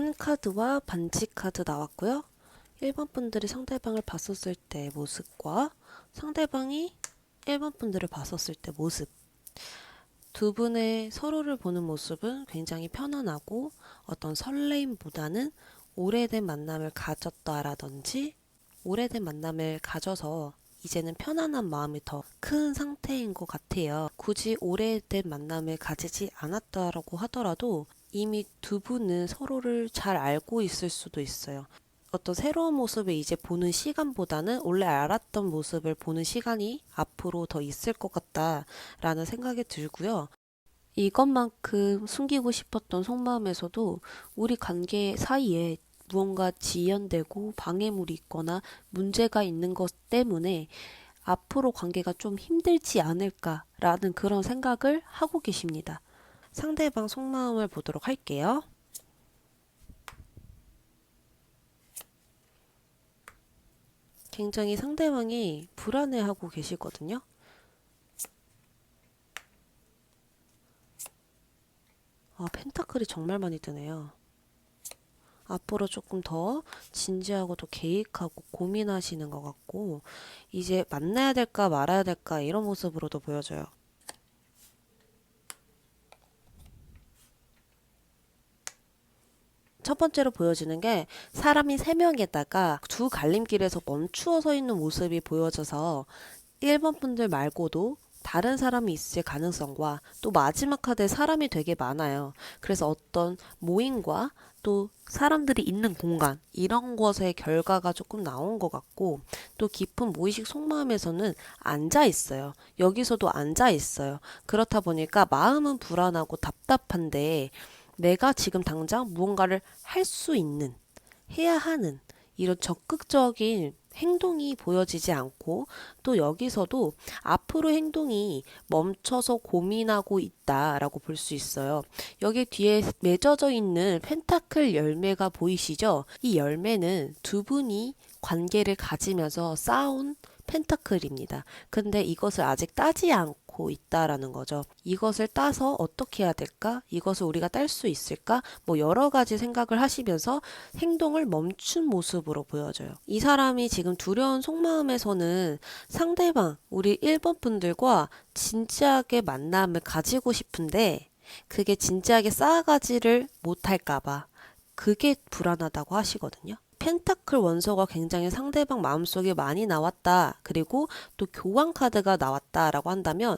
판카드와 반지 카드 나왔고요. 1번 분들이 상대방을 봤었을 때 모습과 상대방이 1번 분들을 봤었을 때 모습. 두 분의 서로를 보는 모습은 굉장히 편안하고 어떤 설레임보다는 오래된 만남을 가졌다라든지 오래된 만남을 가져서 이제는 편안한 마음이 더 큰 상태인 것 같아요. 굳이 오래된 만남을 가지지 않았다라고 하더라도 이미 두 분은 서로를 잘 알고 있을 수도 있어요. 어떤 새로운 모습을 이제 보는 시간보다는 원래 알았던 모습을 보는 시간이 앞으로 더 있을 것 같다라는 생각이 들고요. 이것만큼 숨기고 싶었던 속마음에서도 우리 관계 사이에 무언가 지연되고 방해물이 있거나 문제가 있는 것 때문에 앞으로 관계가 좀 힘들지 않을까라는 그런 생각을 하고 계십니다. 상대방 속마음을 보도록 할게요. 굉장히 상대방이 불안해하고 계시거든요. 펜타클이 정말 많이 뜨네요. 앞으로 조금 더 진지하고 더 계획하고 고민하시는 것 같고 이제 만나야 될까 말아야 될까 이런 모습으로도 보여져요. 첫 번째로 보여지는 게 사람이 3명에다가 두 갈림길에서 멈추어 서 있는 모습이 보여져서 1번 분들 말고도 다른 사람이 있을 가능성과 또 마지막 카드에 사람이 되게 많아요. 그래서 어떤 모임과 또 사람들이 있는 공간 이런 것의 결과가 조금 나온 것 같고 또 깊은 무의식 속마음에서는 앉아 있어요. 여기서도 앉아 있어요. 그렇다 보니까 마음은 불안하고 답답한데 내가 지금 당장 무언가를 할 수 있는 해야 하는 이런 적극적인 행동이 보여지지 않고 또 여기서도 앞으로 행동이 멈춰서 고민하고 있다라고 볼 수 있어요. 여기 뒤에 맺어져 있는 펜타클 열매가 보이시죠? 이 열매는 두 분이 관계를 가지면서 쌓아온 펜타클입니다. 근데 이것을 아직 따지 않고 있다라는 거죠. 이것을 따서 어떻게 해야 될까? 이것을 우리가 딸 수 있을까? 뭐 여러 가지 생각을 하시면서 행동을 멈춘 모습으로 보여져요. 이 사람이 지금 두려운 속마음에서는 상대방, 우리 1번 분들과 진지하게 만남을 가지고 싶은데 그게 진지하게 쌓아가지를 못할까봐 그게 불안하다고 하시거든요. 펜타클 원소가 굉장히 상대방 마음속에 많이 나왔다. 그리고 또 교환 카드가 나왔다라고 한다면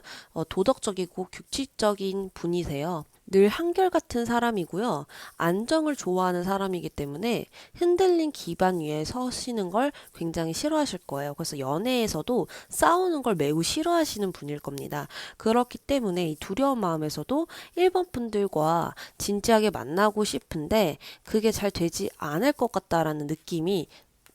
도덕적이고 규칙적인 분이세요. 늘 한결같은 사람이고요. 안정을 좋아하는 사람이기 때문에 흔들린 기반 위에 서시는 걸 굉장히 싫어하실 거예요. 그래서 연애에서도 싸우는 걸 매우 싫어하시는 분일 겁니다. 그렇기 때문에 이 두려운 마음에서도 1번 분들과 진지하게 만나고 싶은데 그게 잘 되지 않을 것 같다라는 느낌이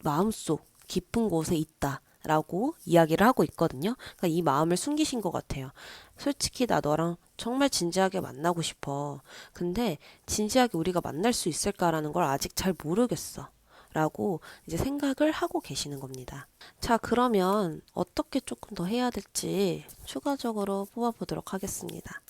마음속 깊은 곳에 있다. 라고 이야기를 하고 있거든요. 그러니까 이 마음을 숨기신 것 같아요. 솔직히 나 너랑 정말 진지하게 만나고 싶어. 근데 진지하게 우리가 만날 수 있을까라는 걸 아직 잘 모르겠어. 라고 이제 생각을 하고 계시는 겁니다. 자, 그러면 어떻게 조금 더 해야 될지 추가적으로 뽑아보도록 하겠습니다.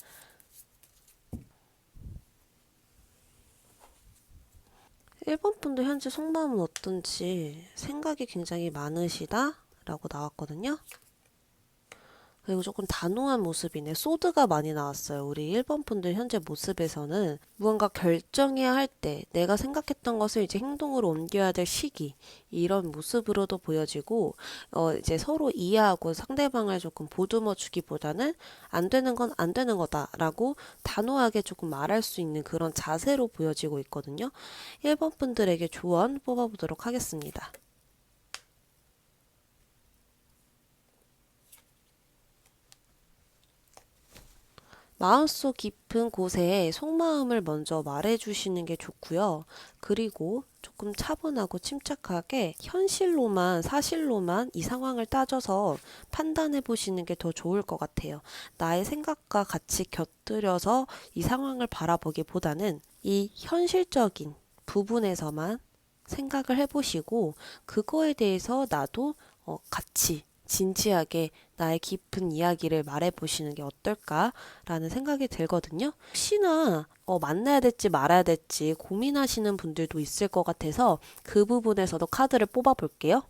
1번 분도 현재 속마음은 어떤지 생각이 굉장히 많으시다 라고 나왔거든요. 그리고 조금 단호한 모습이네. 소드가 많이 나왔어요. 우리 1번 분들 현재 모습에서는 무언가 결정해야 할 때 내가 생각했던 것을 이제 행동으로 옮겨야 될 시기 이런 모습으로도 보여지고 이제 서로 이해하고 상대방을 조금 보듬어 주기보다는 안 되는 건 안 되는 거다라고 단호하게 조금 말할 수 있는 그런 자세로 보여지고 있거든요. 1번 분들에게 조언 뽑아보도록 하겠습니다. 마음속 깊은 곳에 속마음을 먼저 말해주시는 게 좋고요. 그리고 조금 차분하고 침착하게 현실로만, 사실로만 이 상황을 따져서 판단해 보시는 게 더 좋을 것 같아요. 나의 생각과 같이 곁들여서 이 상황을 바라보기보다는 이 현실적인 부분에서만 생각을 해보시고 그거에 대해서 나도 같이 진지하게 나의 깊은 이야기를 말해보시는 게 어떨까라는 생각이 들거든요. 혹시나 만나야 될지 말아야 될지 고민하시는 분들도 있을 것 같아서 그 부분에서도 카드를 뽑아볼게요.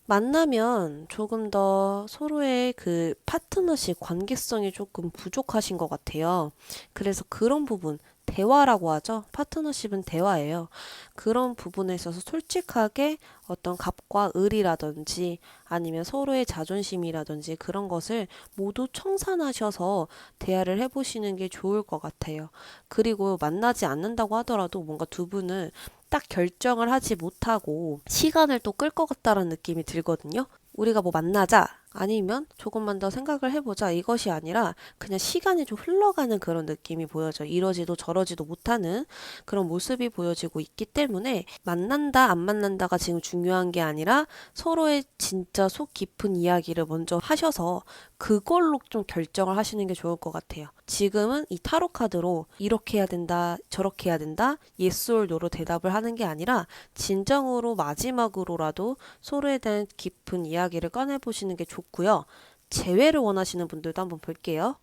만나면 조금 더 서로의 그 파트너십 관계성이 조금 부족하신 것 같아요. 그래서 그런 부분, 대화라고 하죠. 파트너십은 대화예요. 그런 부분에 있어서 솔직하게 어떤 갑과 을이라든지 아니면 서로의 자존심이라든지 그런 것을 모두 청산하셔서 대화를 해보시는 게 좋을 것 같아요. 그리고 만나지 않는다고 하더라도 뭔가 두 분은 딱 결정을 하지 못하고 시간을 또 끌 것 같다라는 느낌이 들거든요. 우리가 뭐 만나자 아니면 조금만 더 생각을 해보자 이것이 아니라 그냥 시간이 좀 흘러가는 그런 느낌이 보여져. 이러지도 저러지도 못하는 그런 모습이 보여지고 있기 때문에 만난다 안 만난다가 지금 중요한 게 아니라 서로의 진짜 속 깊은 이야기를 먼저 하셔서 그걸로 좀 결정을 하시는 게 좋을 것 같아요. 지금은 이 타로 카드로 이렇게 해야 된다, 저렇게 해야 된다, yes or no로 대답을 하는 게 아니라 진정으로 마지막으로라도 서로에 대한 깊은 이야기를 꺼내보시는 게 좋고요. 재회를 원하시는 분들도 한번 볼게요.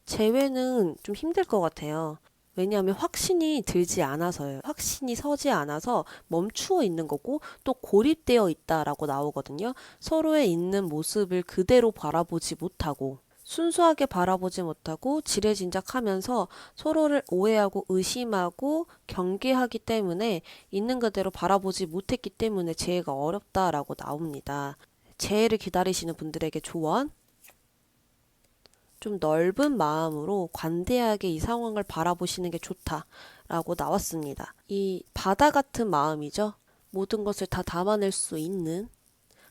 재회는 좀 힘들 것 같아요. 왜냐하면 확신이 들지 않아서요. 확신이 서지 않아서 멈추어 있는 거고 또 고립되어 있다라고 나오거든요. 서로의 있는 모습을 그대로 바라보지 못하고 순수하게 바라보지 못하고 지레짐작하면서 서로를 오해하고 의심하고 경계하기 때문에 있는 그대로 바라보지 못했기 때문에 재해가 어렵다라고 나옵니다. 재해를 기다리시는 분들에게 조언, 좀 넓은 마음으로 관대하게 이 상황을 바라보시는 게 좋다라고 나왔습니다. 이 바다 같은 마음이죠. 모든 것을 다 담아낼 수 있는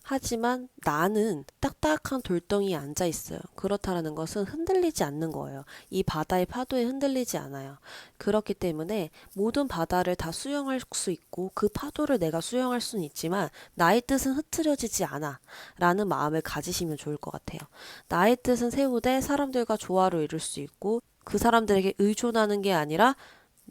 하지만 나는 딱딱한 돌덩이에 앉아 있어요. 그렇다라는 것은 흔들리지 않는 거예요. 이 바다의 파도에 흔들리지 않아요. 그렇기 때문에 모든 바다를 다 수영할 수 있고 그 파도를 내가 수영할 수는 있지만 나의 뜻은 흐트러지지 않아 라는 마음을 가지시면 좋을 것 같아요. 나의 뜻은 세우되 사람들과 조화를 이룰 수 있고 그 사람들에게 의존하는 게 아니라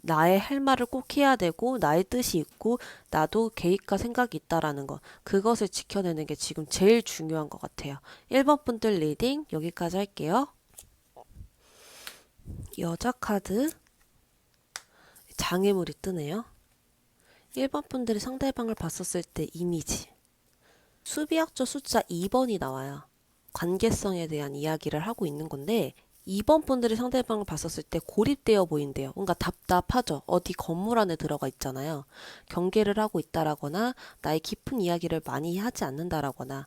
나의 할 말을 꼭 해야 되고 나의 뜻이 있고 나도 계획과 생각이 있다라는 것 그것을 지켜내는 게 지금 제일 중요한 것 같아요. 1번 분들 리딩 여기까지 할게요. 여자 카드 장애물이 뜨네요. 1번 분들이 상대방을 봤었을 때 이미지 수비학적 숫자 2번이 나와요. 관계성에 대한 이야기를 하고 있는 건데 2번 분들이 상대방을 봤었을 때 고립되어 보인대요. 뭔가 답답하죠. 어디 건물 안에 들어가 있잖아요. 경계를 하고 있다라거나 나의 깊은 이야기를 많이 하지 않는다라거나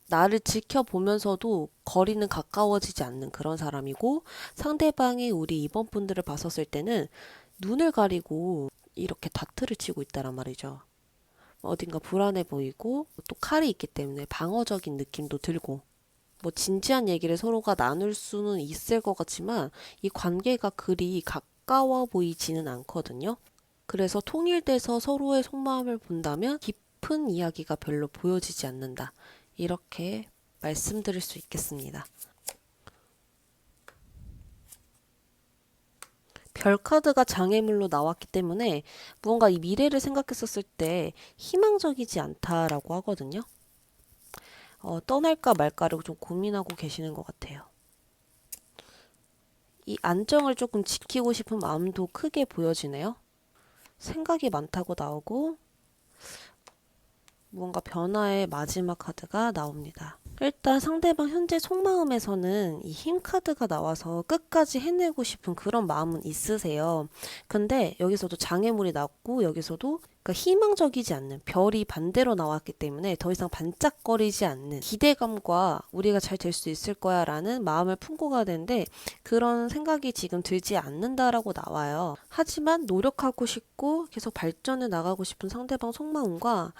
나를 지켜보면서도 거리는 가까워지지 않는 그런 사람이고 상대방이 우리 2번 분들을 봤었을 때는 눈을 가리고 이렇게 다트를 치고 있다란 말이죠. 어딘가 불안해 보이고 또 칼이 있기 때문에 방어적인 느낌도 들고 뭐 진지한 얘기를 서로가 나눌 수는 있을 것 같지만 이 관계가 그리 가까워 보이지는 않거든요. 그래서 통일돼서 서로의 속마음을 본다면 깊은 이야기가 별로 보여지지 않는다. 이렇게 말씀드릴 수 있겠습니다. 별 카드가 장애물로 나왔기 때문에 무언가 이 미래를 생각했었을 때 희망적이지 않다라고 하거든요. 떠날까 말까를 좀 고민하고 계시는 것 같아요. 이 안정을 조금 지키고 싶은 마음도 크게 보여지네요. 생각이 많다고 나오고 무언가 변화의 마지막 카드가 나옵니다. 일단 상대방 현재 속마음에서는 이 힘 카드가 나와서 끝까지 해내고 싶은 그런 마음은 있으세요. 근데 여기서도 장애물이 나왔고 여기서도 그러니까 희망적이지 않는 별이 반대로 나왔기 때문에 더 이상 반짝거리지 않는 기대감과 우리가 잘 될 수 있을 거야 라는 마음을 품고 가야 되는데 그런 생각이 지금 들지 않는다라고 나와요. 하지만 노력하고 싶고 계속 발전해 나가고 싶은 상대방 속마음과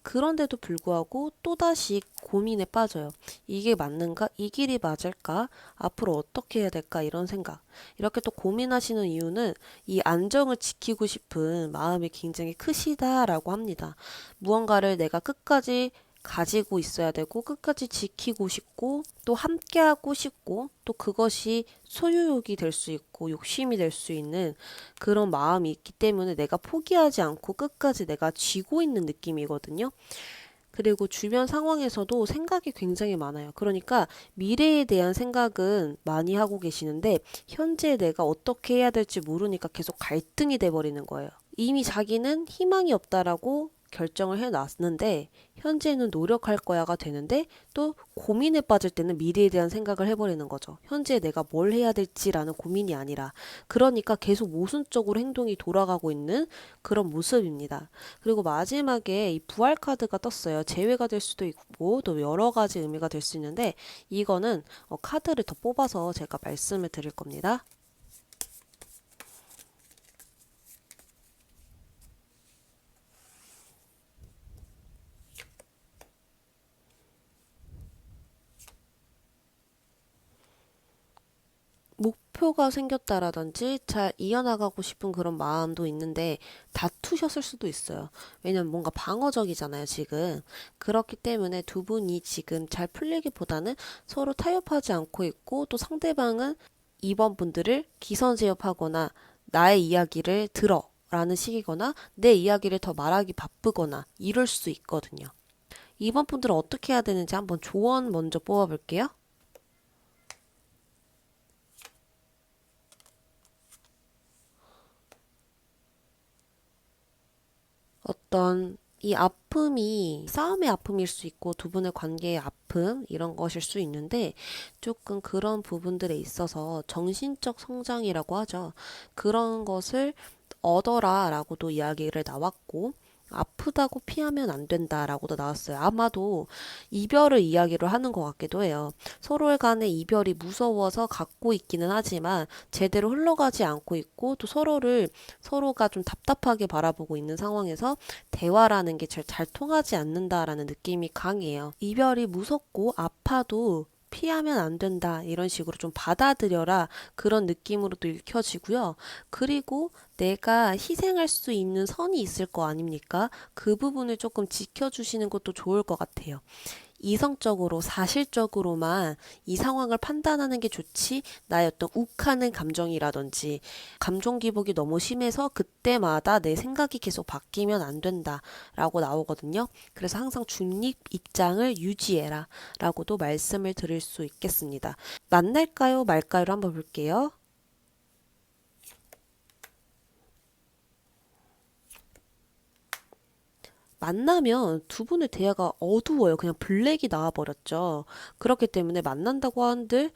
그런데도 불구하고 또다시 고민에 빠져요. 이게 맞는가? 이 길이 맞을까? 앞으로 어떻게 해야 될까? 이런 생각. 이렇게 또 고민하시는 이유는 이 안정을 지키고 싶은 마음이 굉장히 크시다라고 합니다. 무언가를 내가 끝까지 가지고 있어야 되고 끝까지 지키고 싶고 또 함께하고 싶고 또 그것이 소유욕이 될 수 있고 욕심이 될 수 있는 그런 마음이 있기 때문에 내가 포기하지 않고 끝까지 내가 쥐고 있는 느낌이거든요. 그리고 주변 상황에서도 생각이 굉장히 많아요. 그러니까 미래에 대한 생각은 많이 하고 계시는데 현재 내가 어떻게 해야 될지 모르니까 계속 갈등이 돼버리는 거예요. 이미 자기는 희망이 없다라고 결정을 해놨는데 현재는 노력할 거야가 되는데 또 고민에 빠질 때는 미래에 대한 생각을 해버리는 거죠. 현재 내가 뭘 해야 될지라는 고민이 아니라 그러니까 계속 모순적으로 행동이 돌아가고 있는 그런 모습입니다. 그리고 마지막에 이 부활 카드가 떴어요. 재회가 될 수도 있고 또 여러 가지 의미가 될 수 있는데 이거는 카드를 더 뽑아서 제가 말씀을 드릴 겁니다. 목표가 생겼다라든지 잘 이어나가고 싶은 그런 마음도 있는데 다투셨을 수도 있어요. 왜냐면 뭔가 방어적이잖아요, 지금. 그렇기 때문에 두 분이 지금 잘 풀리기보다는 서로 타협하지 않고 있고 또 상대방은 이번 분들을 기선제압하거나 나의 이야기를 들어 라는 식이거나 내 이야기를 더 말하기 바쁘거나 이럴 수 있거든요. 이번 분들은 어떻게 해야 되는지 한번 조언 먼저 뽑아볼게요. 어떤 이 아픔이 싸움의 아픔일 수 있고 두 분의 관계의 아픔 이런 것일 수 있는데 조금 그런 부분들에 있어서 정신적 성장이라고 하죠. 그런 것을 얻어라 라고도 이야기를 나왔고 아프다고 피하면 안 된다라고도 나왔어요. 아마도 이별을 이야기를 하는 것 같기도 해요. 서로 간의 이별이 무서워서 갖고 있기는 하지만 제대로 흘러가지 않고 있고 또 서로가 좀 답답하게 바라보고 있는 상황에서 대화라는 게 잘 통하지 않는다라는 느낌이 강해요. 이별이 무섭고 아파도 피하면 안 된다. 이런 식으로 좀 받아들여라. 그런 느낌으로도 읽혀지고요. 그리고 내가 희생할 수 있는 선이 있을 거 아닙니까? 그 부분을 조금 지켜주시는 것도 좋을 것 같아요. 이성적으로 사실적으로만 이 상황을 판단하는 게 좋지 나의 어떤 욱하는 감정이라든지 감정 기복이 너무 심해서 그때마다 내 생각이 계속 바뀌면 안 된다라고 나오거든요. 그래서 항상 중립 입장을 유지해라 라고도 말씀을 드릴 수 있겠습니다. 만날까요 말까요를 한번 볼게요. 만나면 두 분의 대화가 어두워요. 그냥 블랙이 나와버렸죠. 그렇기 때문에 만난다고 하는들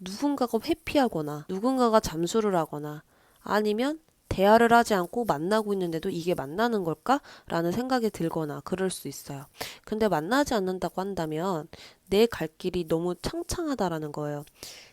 누군가가 회피하거나 누군가가 잠수를 하거나 아니면 대화를 하지 않고 만나고 있는데도 이게 만나는 걸까? 라는 생각이 들거나 그럴 수 있어요. 근데 만나지 않는다고 한다면 내 갈 길이 너무 창창하다라는 거예요.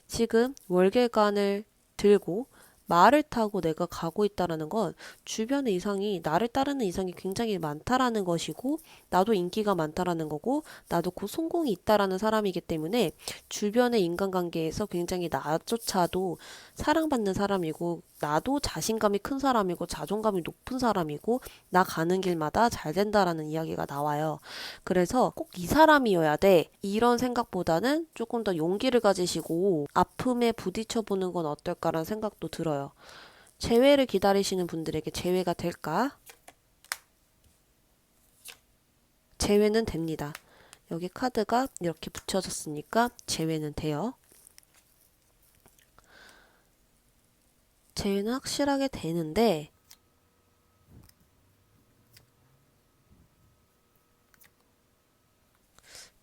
지금 월계관을 들고 말을 타고 내가 가고 있다라는 건 주변의 이상이 나를 따르는 이상이 굉장히 많다라는 것이고 나도 인기가 많다라는 거고 나도 곧 성공이 있다라는 사람이기 때문에 주변의 인간관계에서 굉장히 나조차도 사랑받는 사람이고 나도 자신감이 큰 사람이고 자존감이 높은 사람이고 나 가는 길마다 잘 된다라는 이야기가 나와요. 그래서 꼭 이 사람이어야 돼. 이런 생각보다는 조금 더 용기를 가지시고 아픔에 부딪혀 보는 건 어떨까라는 생각도 들어요. 재회를 기다리시는 분들에게 재회가 될까? 재회는 됩니다. 여기 카드가 이렇게 붙여졌으니까 재회는 돼요. 재회는 확실하게 되는데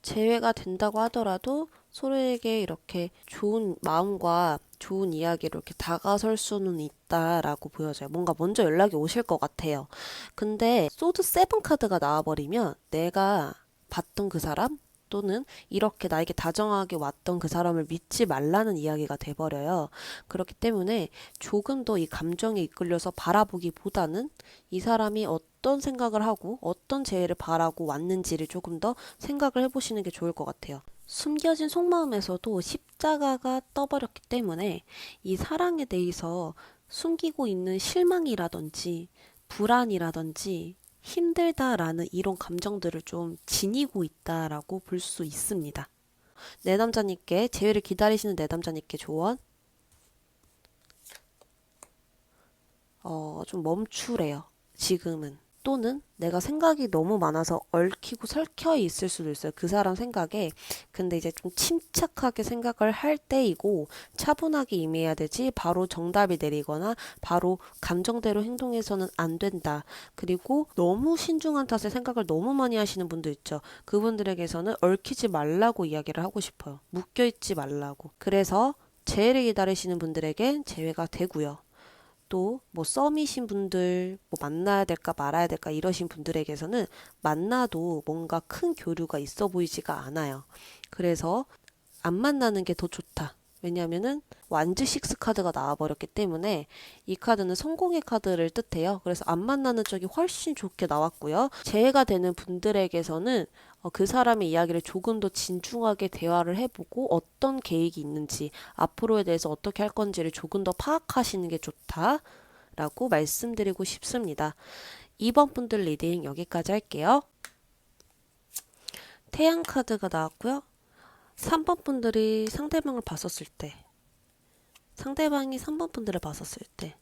재회가 된다고 하더라도 서로에게 이렇게 좋은 마음과 좋은 이야기로 이렇게 다가설 수는 있다라고 보여져요. 뭔가 먼저 연락이 오실 것 같아요. 근데 소드 세븐 카드가 나와버리면 내가 봤던 그 사람 또는 이렇게 나에게 다정하게 왔던 그 사람을 믿지 말라는 이야기가 돼버려요. 그렇기 때문에 조금 더 이 감정에 이끌려서 바라보기보다는 이 사람이 어떤 생각을 하고 어떤 재해를 바라고 왔는지를 조금 더 생각을 해보시는 게 좋을 것 같아요. 숨겨진 속마음에서도 십자가가 떠버렸기 때문에 이 사랑에 대해서 숨기고 있는 실망이라든지 불안이라든지 힘들다라는 이런 감정들을 좀 지니고 있다라고 볼 수 있습니다. 내담자님께, 재회를 기다리시는 내담자님께 조언, 좀 멈추래요. 지금은. 또는 내가 생각이 너무 많아서 얽히고 설켜 있을 수도 있어요. 그 사람 생각에. 근데 이제 좀 침착하게 생각을 할 때이고 차분하게 임해야 되지 바로 정답이 내리거나 바로 감정대로 행동해서는 안 된다. 그리고 너무 신중한 탓에 생각을 너무 많이 하시는 분들 있죠. 그분들에게서는 얽히지 말라고 이야기를 하고 싶어요. 묶여있지 말라고. 그래서 재회를 기다리시는 분들에겐 재회가 되고요. 또 뭐 썸이신 분들, 뭐 만나야 될까 말아야 될까 이러신 분들에게서는 만나도 뭔가 큰 교류가 있어 보이지가 않아요. 그래서 안 만나는 게 더 좋다. 왜냐하면은 완즈 식스 카드가 나와버렸기 때문에 이 카드는 성공의 카드를 뜻해요. 그래서 안 만나는 쪽이 훨씬 좋게 나왔고요. 재해가 되는 분들에게서는 그 사람의 이야기를 조금 더 진중하게 대화를 해보고 어떤 계획이 있는지 앞으로에 대해서 어떻게 할 건지를 조금 더 파악하시는 게 좋다라고 말씀드리고 싶습니다. 2번 분들 리딩 여기까지 할게요. 태양 카드가 나왔고요. 3번 분들이 상대방을 봤었을 때, 상대방이 3번 분들을 봤었을 때,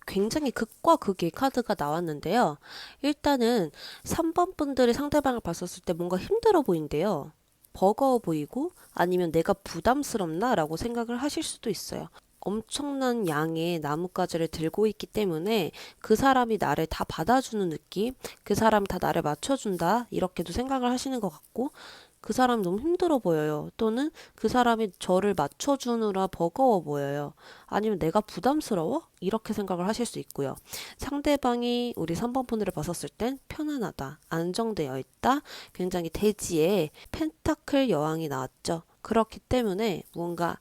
굉장히 극과 극의 카드가 나왔는데요. 일단은 3번 분들이 상대방을 봤었을 때 뭔가 힘들어 보인대요. 버거워 보이고 아니면 내가 부담스럽나? 라고 생각을 하실 수도 있어요. 엄청난 양의 나뭇가지를 들고 있기 때문에 그 사람이 나를 다 받아주는 느낌, 그 사람이 다 나를 맞춰준다, 이렇게도 생각을 하시는 것 같고, 그 사람이 너무 힘들어 보여요. 또는 그 사람이 저를 맞춰주느라 버거워 보여요. 아니면 내가 부담스러워? 이렇게 생각을 하실 수 있고요. 상대방이 우리 3번 분들을 봤었을 땐 편안하다, 안정되어 있다, 굉장히 대지에 펜타클 여왕이 나왔죠. 그렇기 때문에 무언가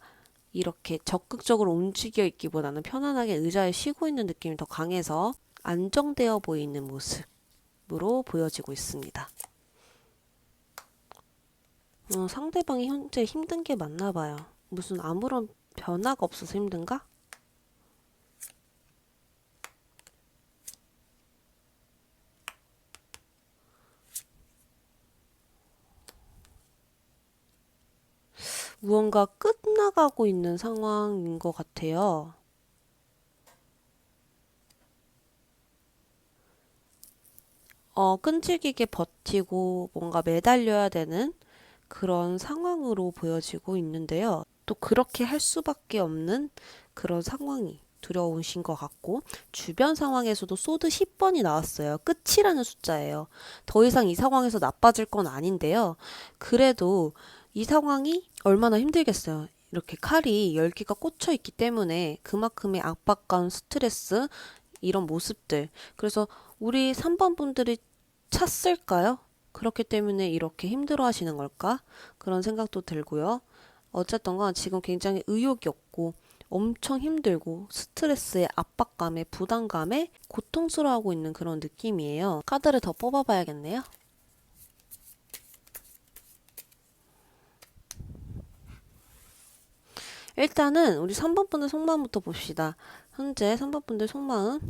이렇게 적극적으로 움직여 있기보다는 편안하게 의자에 쉬고 있는 느낌이 더 강해서 안정되어 보이는 모습으로 보여지고 있습니다. 상대방이 현재 힘든 게 맞나 봐요. 무슨 아무런 변화가 없어서 힘든가? 무언가 끝나가고 있는 상황인 것 같아요. 끈질기게 버티고 뭔가 매달려야 되는 그런 상황으로 보여지고 있는데요. 또 그렇게 할 수밖에 없는 그런 상황이 두려우신 것 같고, 주변 상황에서도 소드 10번이 나왔어요. 끝이라는 숫자예요. 더 이상 이 상황에서 나빠질 건 아닌데요. 그래도 이 상황이 얼마나 힘들겠어요. 이렇게 칼이 10개가 꽂혀 있기 때문에 그만큼의 압박감, 스트레스, 이런 모습들. 그래서 우리 3번 분들이 찼을까요? 그렇기 때문에 이렇게 힘들어 하시는 걸까? 그런 생각도 들고요. 어쨌든 간 지금 굉장히 의욕이 없고 엄청 힘들고 스트레스에 압박감에 부담감에 고통스러워하고 있는 그런 느낌이에요. 카드를 더 뽑아봐야겠네요. 일단은 우리 3번 분의 속마음부터 봅시다. 현재 3번 분들 속마음.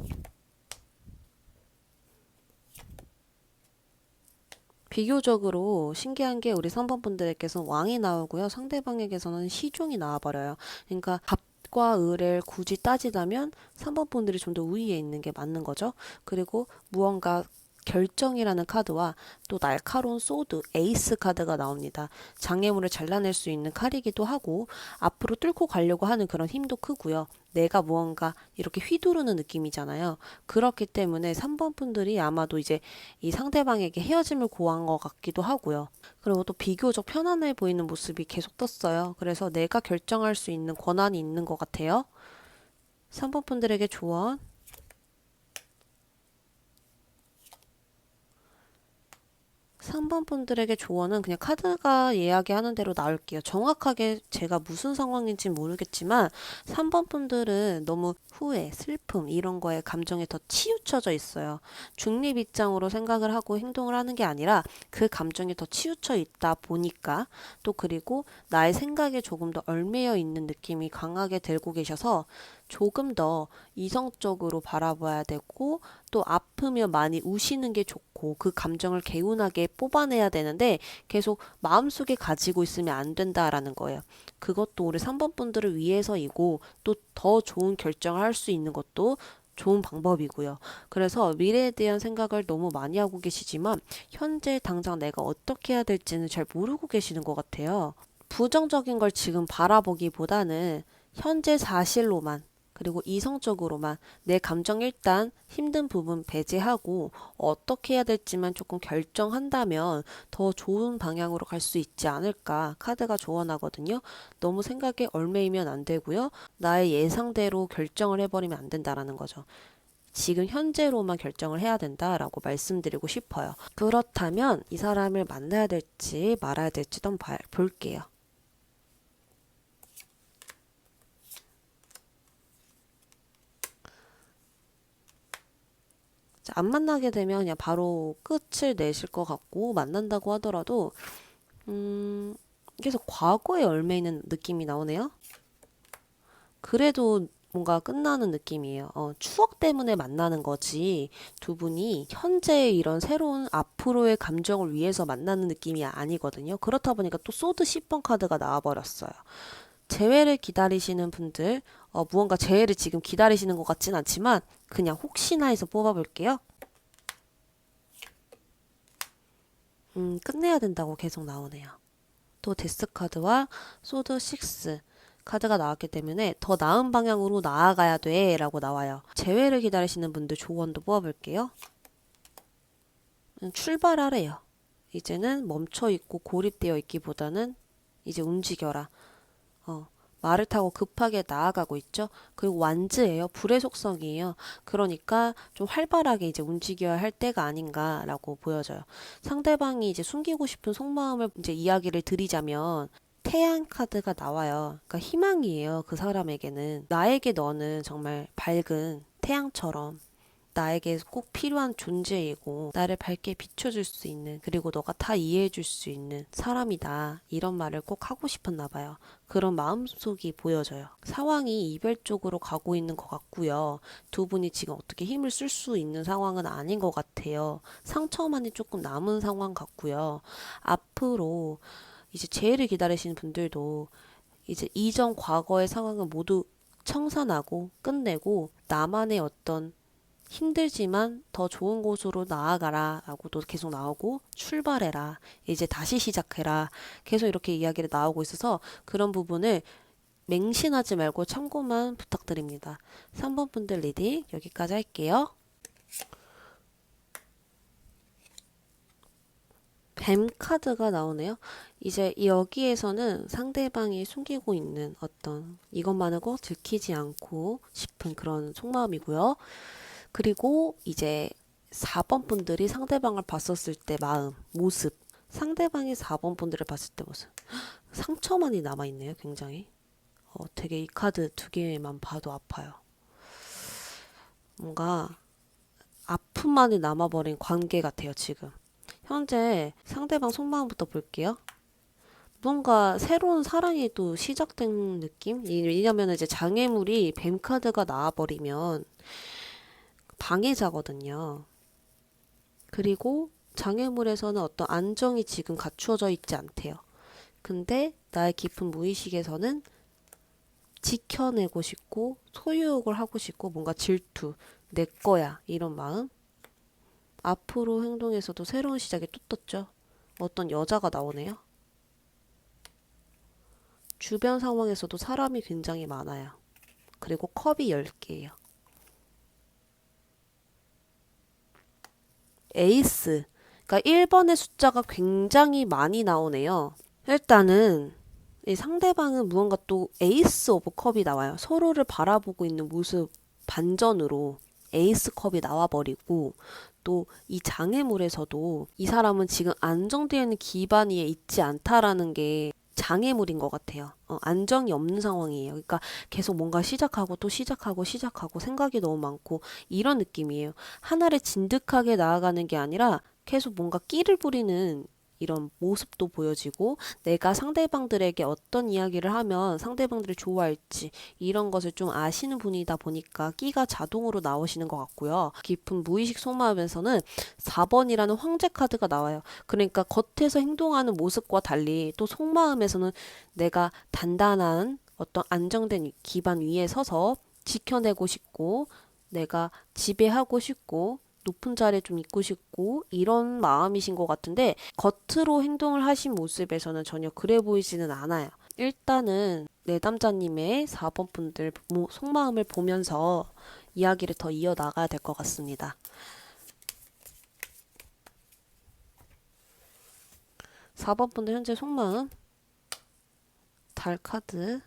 비교적으로 신기한 게 우리 3번 분들에게서는 왕이 나오고요. 상대방에게서는 시종이 나와버려요. 그러니까 갑과 을을 굳이 따지자면 3번 분들이 좀 더 우위에 있는 게 맞는 거죠. 그리고 무언가 결정이라는 카드와 또 날카로운 소드, 에이스 카드가 나옵니다. 장애물을 잘라낼 수 있는 칼이기도 하고 앞으로 뚫고 가려고 하는 그런 힘도 크고요. 내가 무언가 이렇게 휘두르는 느낌이잖아요. 그렇기 때문에 3번 분들이 아마도 이제 이 상대방에게 헤어짐을 고한 것 같기도 하고요. 그리고 또 비교적 편안해 보이는 모습이 계속 떴어요. 그래서 내가 결정할 수 있는 권한이 있는 것 같아요. 3번 분들에게 조언. 3번 분들에게 조언은 그냥 카드가 이야기하는 대로 나올게요. 정확하게 제가 무슨 상황인지 모르겠지만 3번 분들은 너무 후회, 슬픔 이런 거에 감정에 더 치우쳐져 있어요. 중립 입장으로 생각을 하고 행동을 하는 게 아니라 그 감정이 더 치우쳐 있다 보니까 또 그리고 나의 생각에 조금 더 얽매여 있는 느낌이 강하게 들고 계셔서 조금 더 이성적으로 바라봐야 되고 또 아프면 많이 우시는 게 좋고 그 감정을 개운하게 뽑아내야 되는데 계속 마음속에 가지고 있으면 안 된다라는 거예요. 그것도 우리 3번 분들을 위해서이고 또 더 좋은 결정을 할 수 있는 것도 좋은 방법이고요. 그래서 미래에 대한 생각을 너무 많이 하고 계시지만 현재 당장 내가 어떻게 해야 될지는 잘 모르고 계시는 것 같아요. 부정적인 걸 지금 바라보기보다는 현재 사실로만 그리고 이성적으로만 내 감정 일단 힘든 부분 배제하고 어떻게 해야 될지만 조금 결정한다면 더 좋은 방향으로 갈 수 있지 않을까 카드가 조언하거든요. 너무 생각에 얽매이면 안 되고요. 나의 예상대로 결정을 해버리면 안 된다라는 거죠. 지금 현재로만 결정을 해야 된다라고 말씀드리고 싶어요. 그렇다면 이 사람을 만나야 될지 말아야 될지 한번 볼게요. 안 만나게 되면 그냥 바로 끝을 내실 것 같고 만난다고 하더라도 계속 과거에 얽매이는 느낌이 나오네요. 그래도 뭔가 끝나는 느낌이에요. 추억 때문에 만나는 거지 두 분이 현재의 이런 새로운 앞으로의 감정을 위해서 만나는 느낌이 아니거든요. 그렇다 보니까 또 소드 10번 카드가 나와버렸어요. 재회를 기다리시는 분들 무언가 재회를 지금 기다리시는 것 같진 않지만 그냥 혹시나 해서 뽑아볼게요. 끝내야 된다고 계속 나오네요. 또 데스 카드와 소드 6 카드가 나왔기 때문에 더 나은 방향으로 나아가야 돼 라고 나와요. 재회를 기다리시는 분들 조언도 뽑아볼게요. 출발하래요. 이제는 멈춰있고 고립되어 있기보다는 이제 움직여라. 말을 타고 급하게 나아가고 있죠. 그리고 완즈예요. 불의 속성이에요. 그러니까 좀 활발하게 이제 움직여야 할 때가 아닌가라고 보여져요. 상대방이 이제 숨기고 싶은 속마음을 이제 이야기를 드리자면 태양 카드가 나와요. 그러니까 희망이에요. 그 사람에게는. 나에게 너는 정말 밝은 태양처럼 나에게 꼭 필요한 존재이고 나를 밝게 비춰줄 수 있는 그리고 너가 다 이해해줄 수 있는 사람이다. 이런 말을 꼭 하고 싶었나 봐요. 그런 마음속이 보여져요. 상황이 이별 쪽으로 가고 있는 것 같고요. 두 분이 지금 어떻게 힘을 쓸 수 있는 상황은 아닌 것 같아요. 상처만이 조금 남은 상황 같고요. 앞으로 이제 재해를 기다리시는 분들도 이제 이전 과거의 상황은 모두 청산하고 끝내고 나만의 어떤 힘들지만 더 좋은 곳으로 나아가라 라고도 계속 나오고 출발해라 이제 다시 시작해라 계속 이렇게 이야기를 나오고 있어서 그런 부분을 맹신하지 말고 참고만 부탁드립니다. 3번 분들 리딩 여기까지 할게요. 뱀 카드가 나오네요. 이제 여기에서는 상대방이 숨기고 있는 어떤 이것만을 꼭 들키지 않고 싶은 그런 속마음이고요. 그리고 이제 4번 분들이 상대방을 봤었을 때 마음, 모습. 상대방이 4번 분들을 봤을 때 모습. 상처만이 남아있네요, 굉장히. 되게 이 카드 두 개만 봐도 아파요. 뭔가 아픔만이 남아버린 관계 같아요, 지금. 현재 상대방 속마음부터 볼게요. 뭔가 새로운 사랑이 또 시작된 느낌? 왜냐면 이제 장애물이 뱀 카드가 나와버리면 방해자거든요. 그리고 장애물에서는 어떤 안정이 지금 갖추어져 있지 않대요. 근데 나의 깊은 무의식에서는 지켜내고 싶고 소유욕을 하고 싶고 뭔가 질투, 내 거야 이런 마음. 앞으로 행동에서도 새로운 시작이 또 떴죠. 어떤 여자가 나오네요. 주변 상황에서도 사람이 굉장히 많아요. 그리고 컵이 10개예요. 에이스. 그러니까 1번의 숫자가 굉장히 많이 나오네요. 일단은 이 상대방은 무언가 또 에이스 오브 컵이 나와요. 서로를 바라보고 있는 모습 반전으로 에이스 컵이 나와버리고 또 이 장애물에서도 이 사람은 지금 안정되어 있는 기반 위에 있지 않다라는 게 장애물인 것 같아요. 안정이 없는 상황이에요. 그러니까 계속 뭔가 시작하고 또 시작하고 생각이 너무 많고 이런 느낌이에요. 하나를 진득하게 나아가는 게 아니라 계속 뭔가 끼를 부리는 이런 모습도 보여지고 내가 상대방들에게 어떤 이야기를 하면 상대방들이 좋아할지 이런 것을 좀 아시는 분이다 보니까 끼가 자동으로 나오시는 것 같고요. 깊은 무의식 속마음에서는 4번이라는 황제 카드가 나와요. 그러니까 겉에서 행동하는 모습과 달리 또 속마음에서는 내가 단단한 어떤 안정된 기반 위에 서서 지켜내고 싶고 내가 지배하고 싶고 높은 자리에 좀 있고 싶고 이런 마음이신 것 같은데 겉으로 행동을 하신 모습에서는 전혀 그래 보이지는 않아요. 일단은 내담자님의 4번 분들 속마음을 보면서 이야기를 더 이어나가야 될 것 같습니다. 4번 분들 현재 속마음 달 카드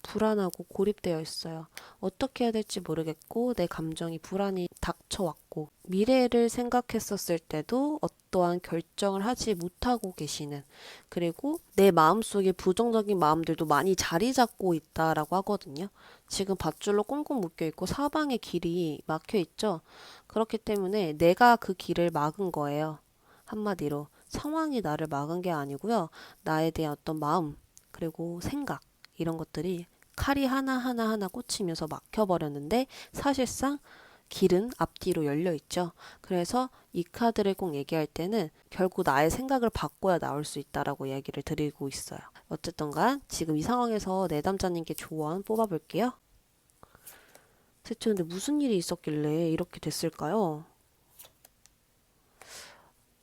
불안하고 고립되어 있어요. 어떻게 해야 될지 모르겠고 내 감정이 불안이 닥쳐왔고 미래를 생각했었을 때도 어떠한 결정을 하지 못하고 계시는 그리고 내 마음속에 부정적인 마음들도 많이 자리 잡고 있다라고 하거든요. 지금 밧줄로 꽁꽁 묶여 있고 사방에 길이 막혀 있죠. 그렇기 때문에 내가 그 길을 막은 거예요. 한마디로 상황이 나를 막은 게 아니고요. 나에 대한 어떤 마음 그리고 생각 이런 것들이 칼이 하나하나 꽂히면서 막혀버렸는데 사실상 길은 앞뒤로 열려 있죠. 그래서 이 카드를 꼭 얘기할 때는 결국 나의 생각을 바꿔야 나올 수 있다라고 얘기를 드리고 있어요. 어쨌든 간 지금 이 상황에서 내담자님께 조언 뽑아볼게요. 대체 근데 무슨 일이 있었길래 이렇게 됐을까요?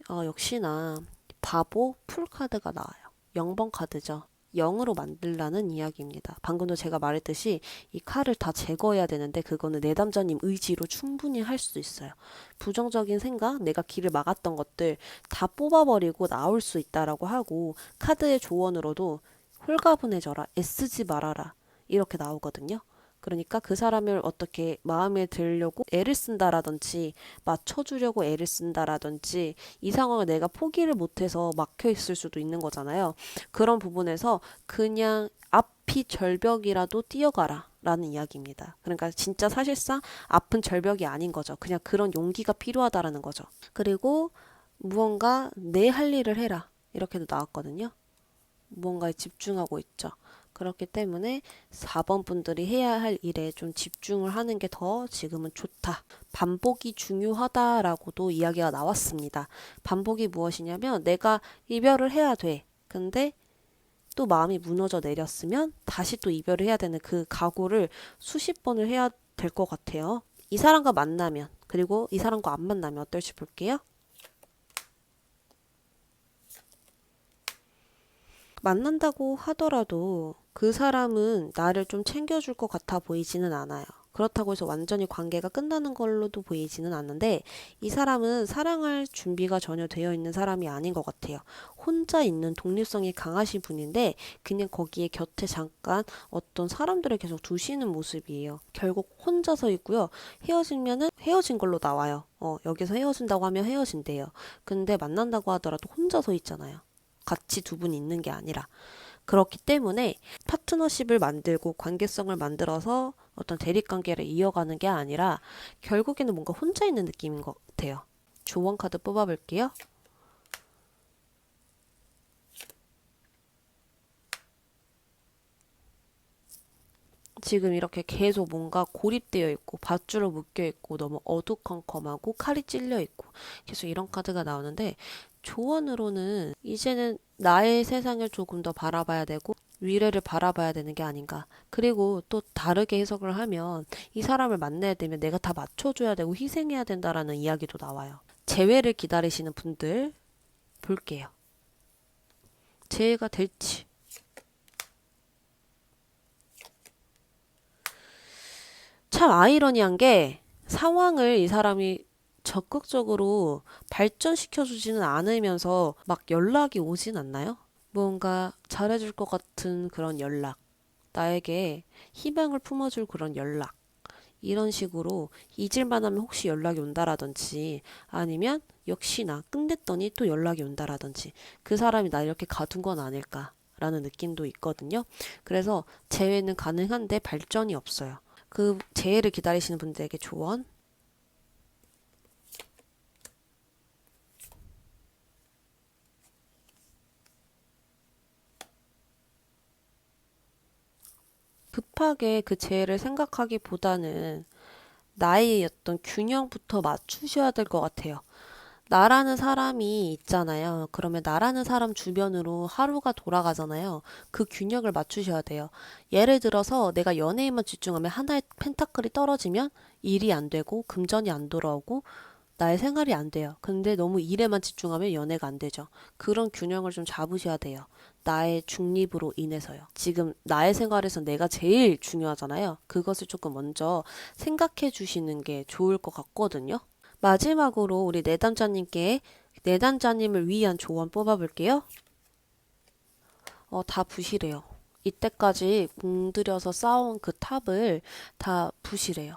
역시나 바보 풀카드가 나와요. 0번 카드죠. 0으로 만들라는 이야기입니다. 방금도 제가 말했듯이 이 칼을 다 제거해야 되는데 그거는 내담자님 의지로 충분히 할 수 있어요. 부정적인 생각, 내가 길을 막았던 것들 다 뽑아버리고 나올 수 있다라고 하고 카드의 조언으로도 홀가분해져라, 애쓰지 말아라 이렇게 나오거든요. 그러니까 그 사람을 어떻게 마음에 들려고 애를 쓴다라든지 맞춰주려고 애를 쓴다라든지 이 상황을 내가 포기를 못해서 막혀 있을 수도 있는 거잖아요. 그런 부분에서 그냥 앞이 절벽이라도 뛰어가라 라는 이야기입니다. 그러니까 진짜 사실상 앞은 절벽이 아닌 거죠. 그냥 그런 용기가 필요하다라는 거죠. 그리고 무언가 내 할 일을 해라 이렇게도 나왔거든요. 무언가에 집중하고 있죠. 그렇기 때문에 4번 분들이 해야 할 일에 좀 집중을 하는 게 더 지금은 좋다. 반복이 중요하다라고도 이야기가 나왔습니다. 반복이 무엇이냐면 내가 이별을 해야 돼. 근데 또 마음이 무너져 내렸으면 다시 또 이별을 해야 되는 그 각오를 수십 번을 해야 될 것 같아요. 이 사람과 만나면 그리고 이 사람과 안 만나면 어떨지 볼게요. 만난다고 하더라도 그 사람은 나를 좀 챙겨줄 것 같아 보이지는 않아요. 그렇다고 해서 완전히 관계가 끝나는 걸로도 보이지는 않는데 이 사람은 사랑할 준비가 전혀 되어 있는 사람이 아닌 것 같아요. 혼자 있는 독립성이 강하신 분인데 그냥 거기에 곁에 잠깐 어떤 사람들을 계속 두시는 모습이에요. 결국 혼자서 있고요. 헤어지면은 헤어진 걸로 나와요. 여기서 헤어진다고 하면 헤어진대요. 근데 만난다고 하더라도 혼자서 있잖아요. 같이 두 분이 있는 게 아니라 그렇기 때문에 파트너십을 만들고 관계성을 만들어서 어떤 대립관계를 이어가는 게 아니라 결국에는 뭔가 혼자 있는 느낌인 것 같아요. 조언 카드 뽑아볼게요. 지금 이렇게 계속 뭔가 고립되어 있고 밧줄로 묶여 있고 너무 어두컴컴하고 칼이 찔려 있고 계속 이런 카드가 나오는데 조언으로는 이제는 나의 세상을 조금 더 바라봐야 되고 미래를 바라봐야 되는 게 아닌가. 그리고 또 다르게 해석을 하면 이 사람을 만나야 되면 내가 다 맞춰줘야 되고 희생해야 된다라는 이야기도 나와요. 재회를 기다리시는 분들 볼게요. 재회가 될지. 참 아이러니한 게 상황을 이 사람이 적극적으로 발전시켜주지는 않으면서 막 연락이 오진 않나요? 뭔가 잘해줄 것 같은 그런 연락, 나에게 희망을 품어줄 그런 연락, 이런 식으로 잊을만 하면 혹시 연락이 온다라든지 아니면 역시나 끝냈더니 또 연락이 온다라든지 그 사람이 나 이렇게 가둔 건 아닐까 라는 느낌도 있거든요. 그래서 재회는 가능한데 발전이 없어요. 그 재해를 기다리시는 분들에게 조언. 급하게 그 재해를 생각하기보다는 나의 어떤 균형부터 맞추셔야 될 것 같아요. 나라는 사람이 있잖아요. 그러면 나라는 사람 주변으로 하루가 돌아가잖아요. 그 균형을 맞추셔야 돼요. 예를 들어서 내가 연애에만 집중하면 하나의 펜타클이 떨어지면 일이 안 되고 금전이 안 돌아오고 나의 생활이 안 돼요. 근데 너무 일에만 집중하면 연애가 안 되죠. 그런 균형을 좀 잡으셔야 돼요. 나의 중립으로 인해서요. 지금 나의 생활에서 내가 제일 중요하잖아요. 그것을 조금 먼저 생각해 주시는 게 좋을 것 같거든요. 마지막으로 우리 내담자님께 내담자님을 위한 조언 뽑아볼게요. 다 부시래요. 이때까지 공들여서 쌓아온 그 탑을 다 부시래요.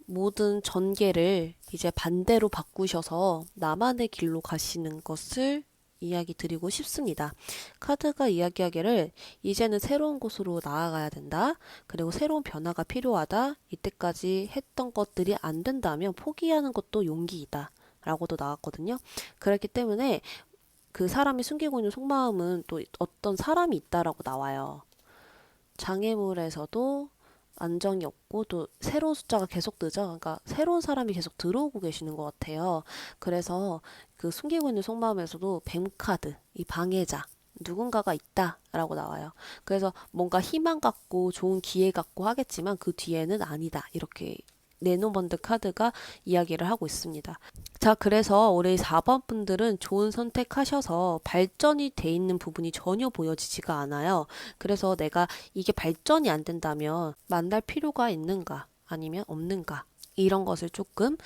모든 전개를 이제 반대로 바꾸셔서 나만의 길로 가시는 것을 이야기 드리고 싶습니다. 카드가 이야기하기를 이제는 새로운 곳으로 나아가야 된다. 그리고 새로운 변화가 필요하다. 이때까지 했던 것들이 안 된다면 포기하는 것도 용기이다. 라고도 나왔거든요. 그렇기 때문에 그 사람이 숨기고 있는 속마음은 또 어떤 사람이 있다라고 나와요. 장애물에서도 안정이 없고 또 새로운 숫자가 계속 뜨죠. 그러니까 새로운 사람이 계속 들어오고 계시는 것 같아요. 그래서 그 숨기고 있는 속마음에서도 뱀카드, 이 방해자, 누군가가 있다라고 나와요. 그래서 뭔가 희망 같고 좋은 기회 같고 하겠지만 그 뒤에는 아니다. 이렇게 네노번드 카드가 이야기를 하고 있습니다. 자, 그래서 우리 4번 분들은 좋은 선택하셔서 발전이 돼 있는 부분이 전혀 보여지지가 않아요. 그래서 내가 이게 발전이 안 된다면 만날 필요가 있는가 아니면 없는가 이런 것을 조금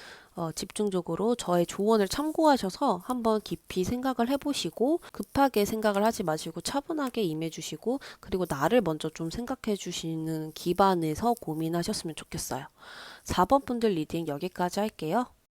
집중적으로 저의 조언을 참고하셔서 한번 깊이 생각을 해보시고 급하게 생각을 하지 마시고 차분하게 임해주시고 그리고 나를 먼저 좀 생각해 주시는 기반에서 고민하셨으면 좋겠어요. 4번 분들 리딩 여기까지 할게요.